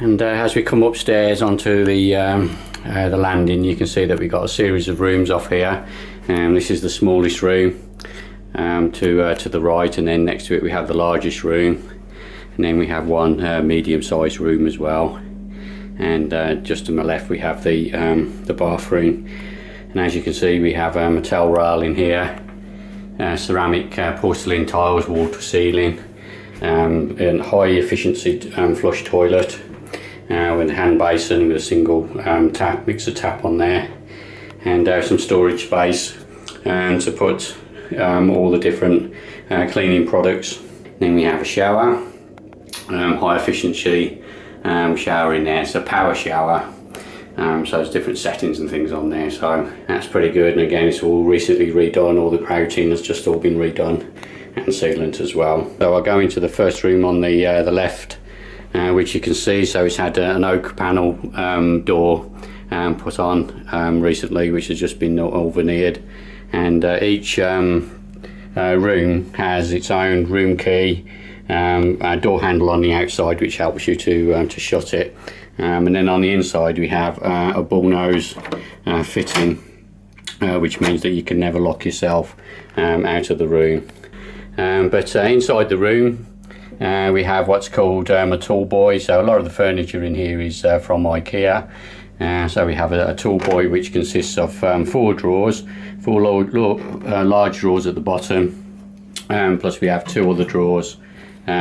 And as we come upstairs onto the landing, you can see that we've got a series of rooms off here. This is the smallest room to the right, and then next to it we have the largest room, and then we have one medium-sized room as well. And just to my left we have the bathroom. And as you can see, we have a towel rail in here, ceramic porcelain tiles, wall to ceiling, and high efficiency flush toilet with a hand basin with a single mixer tap on there, and some storage space to put all the different cleaning products. Then we have a shower, high efficiency shower in there. It's a power shower, so there's different settings and things on there, so that's pretty good. And again, it's all recently redone, all the grouting has just all been redone, and sealant as well. So I'll go into the first room on the left, which you can see. So it's had an oak panel door put on recently, which has just been all veneered, and each room has its own room key, a door handle on the outside which helps you to shut it, and then on the inside we have a bullnose fitting, which means that you can never lock yourself out of the room. But inside the room we have what's called a tool boy. So a lot of the furniture in here is from IKEA. So we have a tool boy which consists of 4 drawers, 4 large drawers at the bottom, plus we have 2 other drawers,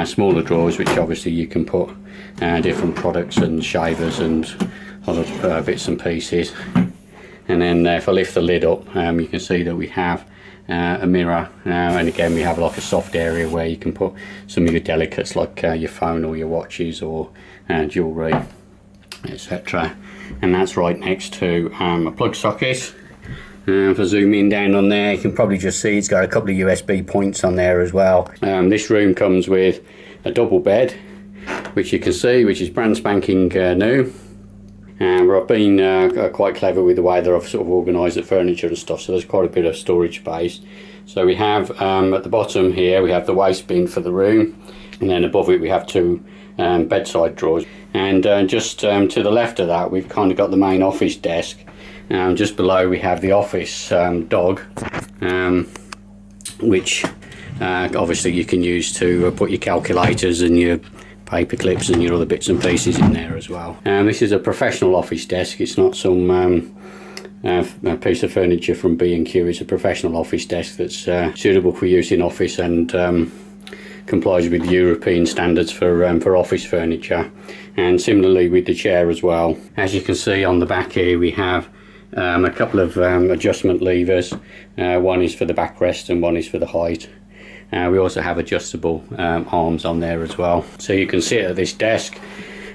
smaller drawers, which obviously you can put different products and shavers and other bits and pieces. And then if I lift the lid up, you can see that we have a mirror, and again we have like a soft area where you can put some of your delicates, like your phone or your watches or jewellery, etc. And that's right next to a plug socket. If I zoom in down on there, you can probably just see it's got a couple of USB points on there as well. This room comes with a double bed, which you can see, which is brand spanking new. I've been quite clever with the way that I've sort of organised the furniture and stuff, so there's quite a bit of storage space. So we have at the bottom here we have the waste bin for the room, and then above it we have 2 bedside drawers, and just to the left of that we've kind of got the main office desk. Just below we have the office dog, which obviously you can use to put your calculators and your paper clips and your other bits and pieces in there as well. This is a professional office desk. It's not some a piece of furniture from B&Q. It's a professional office desk that's suitable for use in office and complies with European standards for office furniture, and similarly with the chair as well. As you can see on the back here we have a couple of adjustment levers. One is for the backrest and one is for the height. We also have adjustable arms on there as well, so you can sit at this desk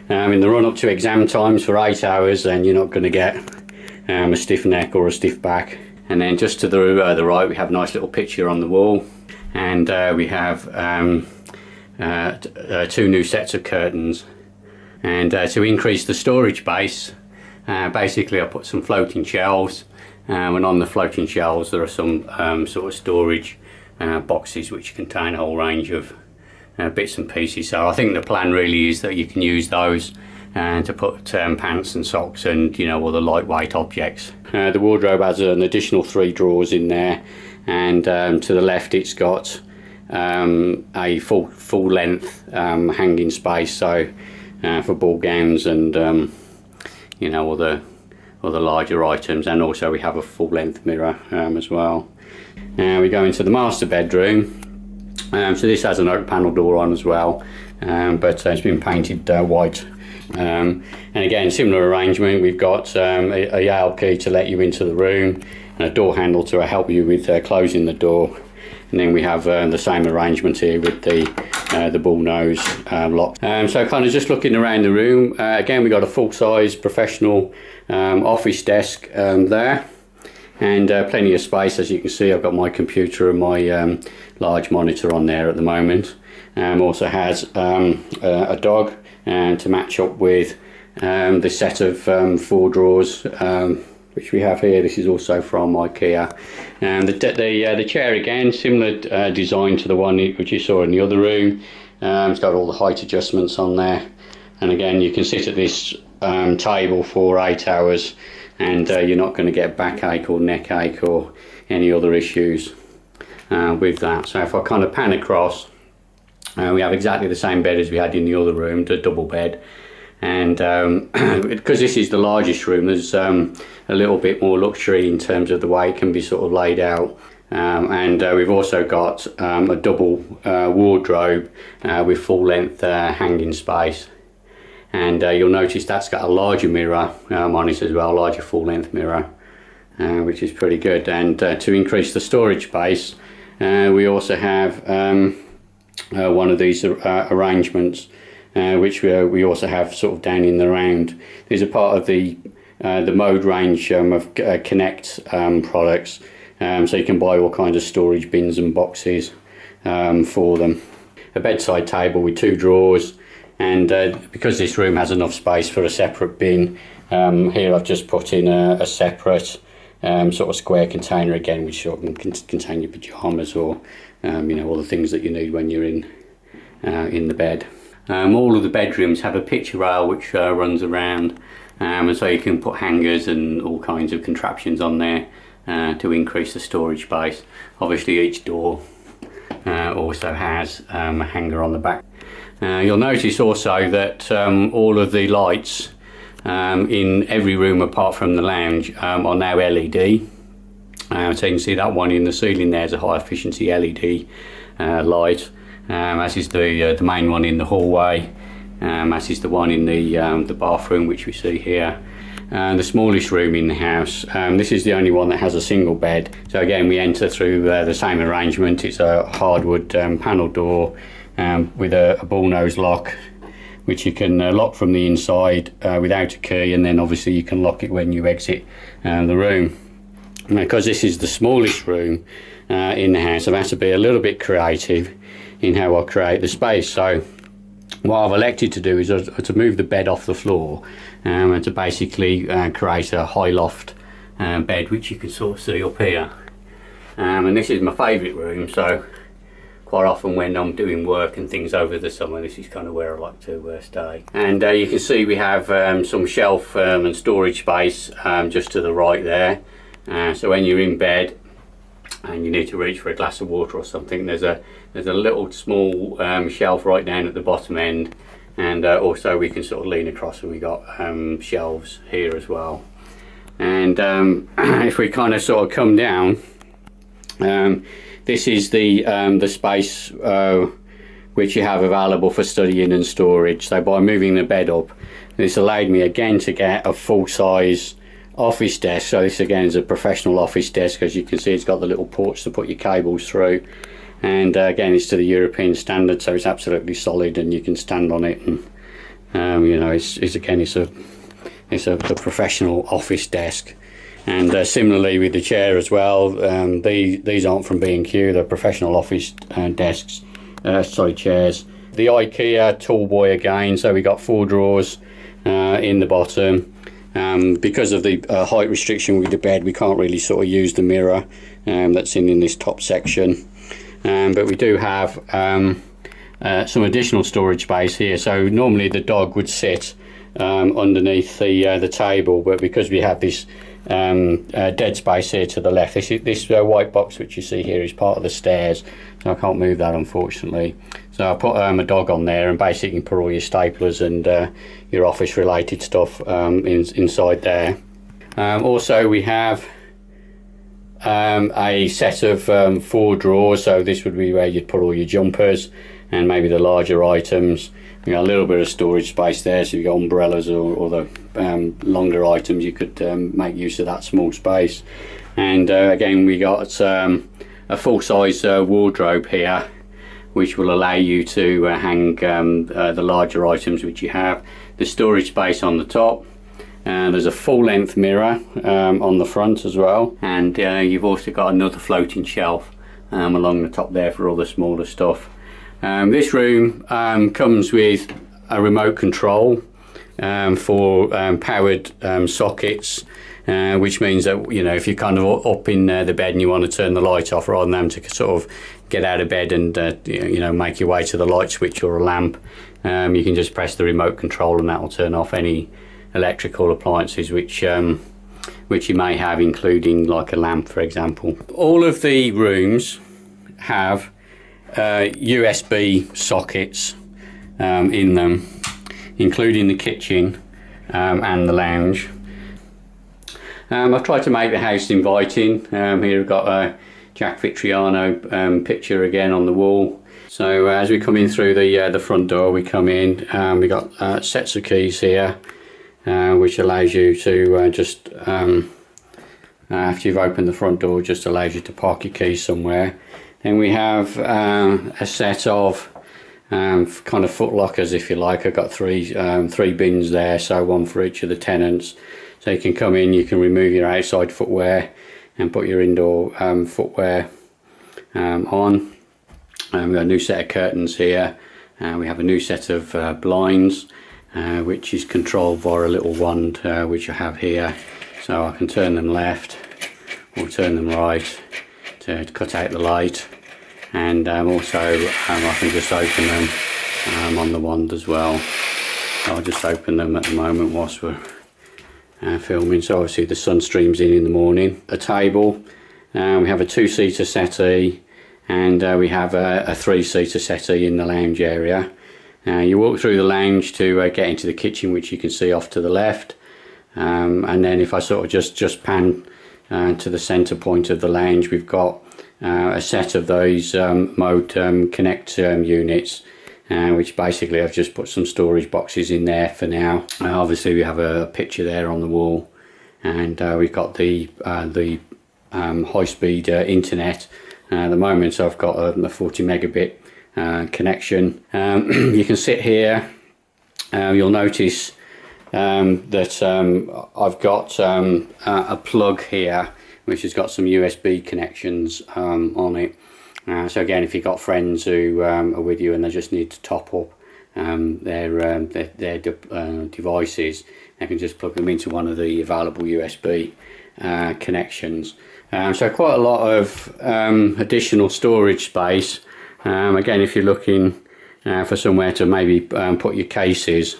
in the run up to exam times for 8 hours, and you're not going to get a stiff neck or a stiff back. And then just to the right we have a nice little picture on the wall, and we have 2 new sets of curtains. And to increase the storage space, basically I put some floating shelves, and on the floating shelves there are some sort of storage boxes which contain a whole range of bits and pieces. So I think the plan really is that you can use those to put pants and socks and, you know, other lightweight objects. The wardrobe has an additional 3 drawers in there, and to the left it's got a full length hanging space, so for ball gowns and you know, other larger items, and also we have a full length mirror as well. Now we go into the master bedroom. So this has an oak panel door on as well, but it's been painted white. And again, similar arrangement. We've got a Yale key to let you into the room, and a door handle to help you with closing the door. And then we have the same arrangement here with the bullnose lock. So kind of just looking around the room, again we've got a full-size professional office desk there, and plenty of space. As you can see, I've got my computer and my large monitor on there at the moment. Also has a dog to match up with the set of 4 drawers which we have here. This is also from IKEA. And the chair, again, similar design to the one which you saw in the other room. It's got all the height adjustments on there, And again, you can sit at this table for 8 hours and you're not going to get backache or neck ache or any other issues with that. So if I kind of pan across, we have exactly the same bed as we had in the other room, the double bed. And because this is the largest room, there's a little bit more luxury in terms of the way it can be sort of laid out. And we've also got a double wardrobe with full length hanging space. And you'll notice that's got a larger mirror on it as well, a larger full length mirror, which is pretty good. And to increase the storage space, we also have one of these arrangements, which we also have sort of down in the round. These are part of the mode range of Connect products, so you can buy all kinds of storage bins and boxes for them. A bedside table with 2 drawers, and because this room has enough space for a separate bin, here I've just put in a separate sort of square container again, which sort of can contain your pyjamas or you know, all the things that you need when you're in the bed. All of the bedrooms have a picture rail which runs around, and so you can put hangers and all kinds of contraptions on there to increase the storage space. Obviously each door also has a hanger on the back. You'll notice also that all of the lights in every room apart from the lounge are now LED. So you can see that one in the ceiling there is a high efficiency LED light, as is the main one in the hallway, as is the one in the bathroom which we see here. The smallest room in the house, this is the only one that has a single bed. So again, we enter through the same arrangement. It's a hardwood panel door with a bullnose lock, which you can lock from the inside without a key, and then obviously you can lock it when you exit the room. Because this is the smallest room in the house, I've had to be a little bit creative in how I create the space. So what I've elected to do is to move the bed off the floor and to basically create a high loft bed, which you can sort of see up here. And this is my favourite room, so quite often when I'm doing work and things over the summer, this is kind of where I like to stay. And you can see we have some shelf and storage space just to the right there. So when you're in bed and you need to reach for a glass of water or something, there's a little small shelf right down at the bottom end, and also we can sort of lean across, and we got shelves here as well. And if we kind of sort of come down, this is the space which you have available for studying and storage. So by moving the bed up, this allowed me again to get a full-size office desk. So this again is a professional office desk. As you can see, it's got the little ports to put your cables through, and again, it's to the European standard, so it's absolutely solid and you can stand on it. And you know, it's a professional office desk. And similarly with the chair as well, these aren't from B&Q, they're professional office desks, chairs. The IKEA tool boy again, so we got 4 drawers in the bottom. Because of the height restriction with the bed, we can't really sort of use the mirror that's in this top section. But we do have some additional storage space here. So normally the dog would sit underneath the table, but because we have this dead space here to the left, this white box which you see here is part of the stairs, so I can't move that unfortunately. So I put a dog on there, and basically you can put all your staplers and your office related stuff inside there. Also we have a set of 4 drawers, so this would be where you'd put all your jumpers and maybe the larger items. We got a little bit of storage space there, so you've got umbrellas or the longer items, you could make use of that small space. And again, we got a full-size wardrobe here, which will allow you to hang the larger items which you have. The storage space on the top, there's a full-length mirror on the front as well, and you've also got another floating shelf along the top there for all the smaller stuff. This room comes with a remote control for powered sockets, which means that, you know, if you're kind of up in the bed and you want to turn the light off, rather than having to sort of get out of bed and you know, make your way to the light switch or a lamp, You can just press the remote control and that will turn off any electrical appliances which you may have, including like a lamp, for example. All of the rooms have USB sockets in them, including the kitchen and the lounge. I've tried to make the house inviting. Here we've got a Jack Vitriano picture again on the wall. So as we come in through the front door, we come in, we've got sets of keys here, which allows you to just, after you've opened the front door, just allows you to park your keys somewhere. Then we have a set of kind of foot lockers, if you like. I've got three bins there, so one for each of the tenants. So you can come in, you can remove your outside footwear and put your indoor footwear on. We've got a new set of curtains here. We have a new set of blinds, which is controlled via a little wand, which I have here. So I can turn them left or turn them right to cut out the light. And also I can just open them on the wand as well. I'll just open them at the moment whilst we're filming. So obviously the sun streams in the morning. A table, we have a 2-seater settee, and we have a 3-seater settee in the lounge area. You walk through the lounge to get into the kitchen, which you can see off to the left. And then if I sort of just pan to the centre point of the lounge, we've got a set of those Mode Connect units, which basically I've just put some storage boxes in there for now. Obviously we have a picture there on the wall, and we've got the high-speed internet at the moment. So I've got a 40 megabit connection. You can sit here. You'll notice that I've got a plug here which has got some USB connections on it. So again, if you've got friends who are with you and they just need to top up their devices, they can just plug them into one of the available USB connections. So quite a lot of additional storage space. Again, if you're looking for somewhere to maybe put your cases,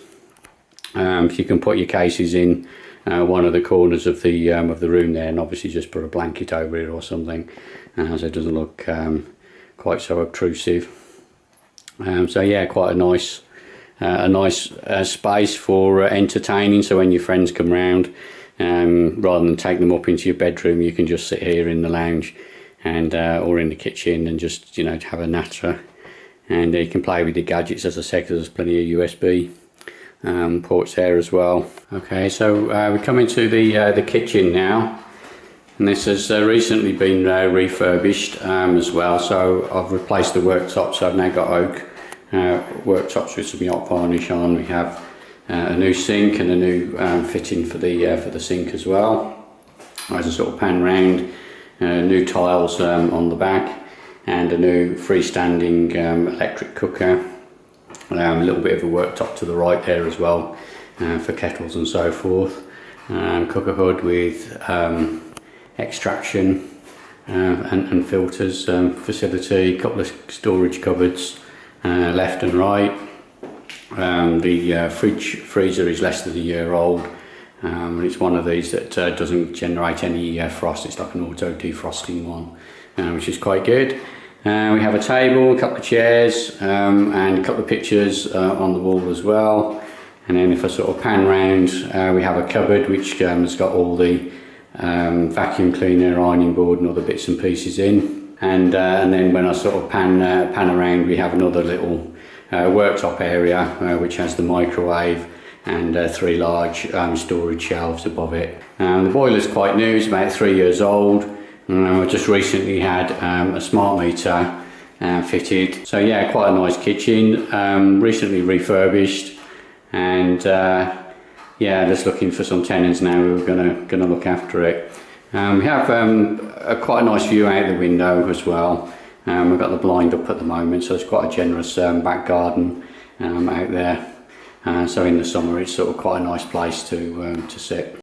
you can put your cases in one of the corners of the room there, and obviously just put a blanket over it or something, so it doesn't look quite so obtrusive. So yeah, quite a nice space for entertaining. So when your friends come round, rather than take them up into your bedroom, you can just sit here in the lounge and or in the kitchen and just, you know, have a natter, and you can play with your gadgets, as I said, because there's plenty of USB ports there as well. Okay, so we come into the kitchen now, and this has recently been refurbished as well. So I've replaced the worktops. So I've now got oak worktops with some yacht varnish on. We have a new sink and a new fitting for the sink as well. As I sort of pan round, new tiles on the back, and a new freestanding electric cooker. A little bit of a worktop to the right there as well, for kettles and so forth. Cooker hood with extraction and filters facility. A couple of storage cupboards left and right. The freezer is less than a year old, and it's one of these that doesn't generate any frost. It's like an auto defrosting one, which is quite good. We have a table, a couple of chairs, and a couple of pictures on the wall as well. And then if I sort of pan round, we have a cupboard which has got all the vacuum cleaner, ironing board and other bits and pieces in. And then when I sort of pan around, we have another little worktop area which has the microwave and 3 large storage shelves above it. The boiler's quite new, it's about 3 years old. I just recently had a smart meter fitted. So yeah, quite a nice kitchen, recently refurbished, and yeah, just looking for some tenants now who are gonna look after it. We have quite a nice view out the window as well. We've got the blind up at the moment, so it's quite a generous back garden out there. So in the summer it's sort of quite a nice place to sit.